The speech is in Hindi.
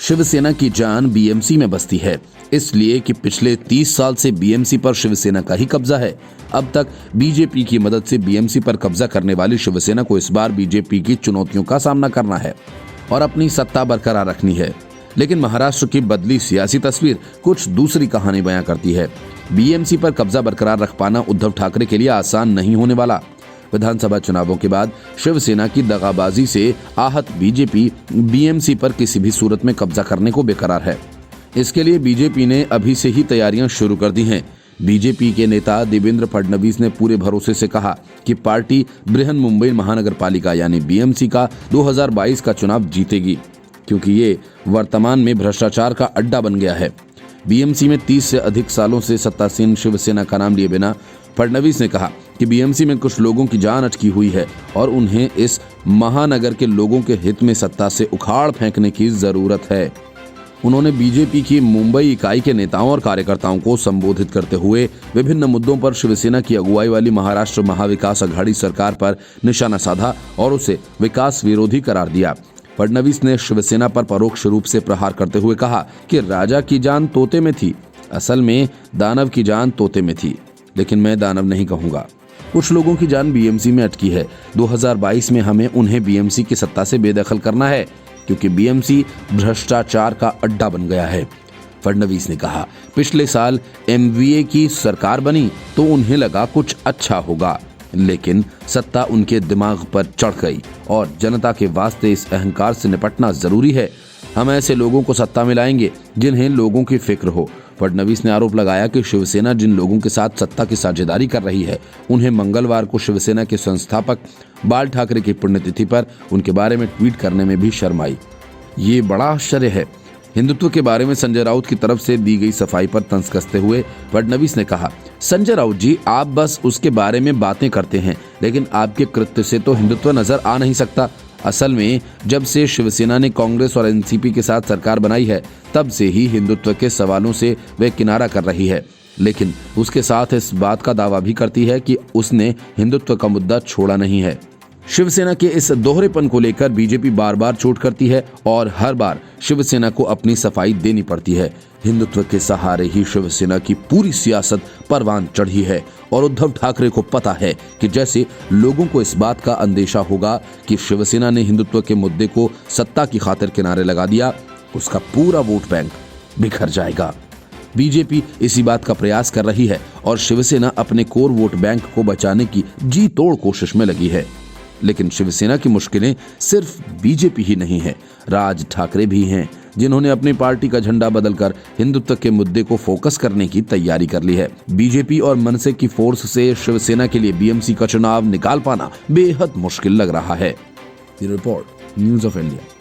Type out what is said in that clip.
शिवसेना की जान बीएमसी में बसती है, इसलिए कि पिछले 30 साल से बीएमसी पर शिवसेना का ही कब्जा है। अब तक बीजेपी की मदद से बीएमसी पर कब्जा करने वाली शिवसेना को इस बार बीजेपी की चुनौतियों का सामना करना है और अपनी सत्ता बरकरार रखनी है। लेकिन महाराष्ट्र की बदली सियासी तस्वीर कुछ दूसरी कहानी बयां करती है। बीएमसी पर कब्जा बरकरार रख पाना उद्धव ठाकरे के लिए आसान नहीं होने वाला। विधानसभा चुनावों के बाद शिवसेना की दगाबाजी से आहत बीजेपी बीएमसी पर किसी भी सूरत में कब्जा करने को बेकरार है। इसके लिए बीजेपी ने अभी से ही तैयारियां शुरू कर दी हैं। बीजेपी के नेता देवेंद्र फडणवीस ने पूरे भरोसे से कहा कि पार्टी बृहन मुंबई महानगर पालिका यानी बीएमसी का 2022 का चुनाव जीतेगी, क्योंकि ये वर्तमान में भ्रष्टाचार का अड्डा बन गया है। बीएमसी में 30 से अधिक सालों से सत्तासीन शिवसेना का नाम लिए बिना फडणवीस ने कहा कि बीएमसी में कुछ लोगों की जान अटकी हुई है और उन्हें इस महानगर के लोगों के हित में सत्ता से उखाड़ फेंकने की जरूरत है। उन्होंने बीजेपी की मुंबई इकाई के नेताओं और कार्यकर्ताओं को संबोधित करते हुए विभिन्न मुद्दों पर शिवसेना की अगुवाई वाली महाराष्ट्र महाविकास अघाड़ी सरकार पर निशाना साधा और उसे विकास विरोधी करार दिया। फडणवीस ने शिवसेना पर परोक्ष रूप से प्रहार करते हुए कहा कि राजा की जान तोते में थी, असल में दानव की जान तोते में थी, लेकिन मैं दानव नहीं कहूंगा। कुछ लोगों की जान बीएमसी में अटकी है। 2022 में हमें उन्हें बीएमसी की सत्ता से बेदखल करना है, क्योंकि बीएमसी भ्रष्टाचार का अड्डा बन गया है। फडणवीस ने कहा, पिछले साल एमवीए की सरकार बनी तो उन्हें लगा कुछ अच्छा होगा, लेकिन सत्ता उनके दिमाग पर चढ़ गई और जनता के वास्ते इस अहंकार से निपटना जरूरी है। हम ऐसे लोगों को सत्ता में लाएंगे जिन्हें लोगों की फिक्र हो। फडणवीस ने आरोप लगाया कि शिवसेना जिन लोगों के साथ सत्ता की साझेदारी कर रही है, उन्हें मंगलवार को शिवसेना के संस्थापक बाल ठाकरे की पुण्यतिथि पर उनके बारे में ट्वीट करने में भी शर्म आई। ये बड़ा आश्चर्य है। हिंदुत्व के बारे में संजय राउत की तरफ से दी गई सफाई पर तंज कसते हुए फडणवीस ने कहा, संजय राउत जी, आप बस उसके बारे में बातें करते हैं, लेकिन आपके कृत्य से तो हिंदुत्व नजर आ नहीं सकता। असल में जब से शिवसेना ने कांग्रेस और एनसीपी के साथ सरकार बनाई है, तब से ही हिंदुत्व के सवालों से वह किनारा कर रही है, लेकिन उसके साथ इस बात का दावा भी करती है कि उसने हिंदुत्व का मुद्दा छोड़ा नहीं है। शिवसेना के इस दोहरेपन को लेकर बीजेपी बार बार चोट करती है और हर बार शिवसेना को अपनी सफाई देनी पड़ती है। हिंदुत्व के सहारे ही शिवसेना की पूरी सियासत परवान चढ़ी है और उद्धव ठाकरे को पता है कि जैसे लोगों को इस बात का अंदेशा होगा कि शिवसेना ने हिंदुत्व के मुद्दे को सत्ता की खातिर किनारे लगा दिया, उसका पूरा वोट बैंक बिखर जाएगा। बीजेपी इसी बात का प्रयास कर रही है और शिवसेना अपने कोर वोट बैंक को बचाने की जी तोड़ कोशिश में लगी है। लेकिन शिवसेना की मुश्किलें सिर्फ बीजेपी ही नहीं है, राज ठाकरे भी हैं, जिन्होंने अपनी पार्टी का झंडा बदलकर हिंदुत्व के मुद्दे को फोकस करने की तैयारी कर ली है। बीजेपी और मनसे की फोर्स से शिवसेना के लिए बीएमसी का चुनाव निकाल पाना बेहद मुश्किल लग रहा है। Report, news of India.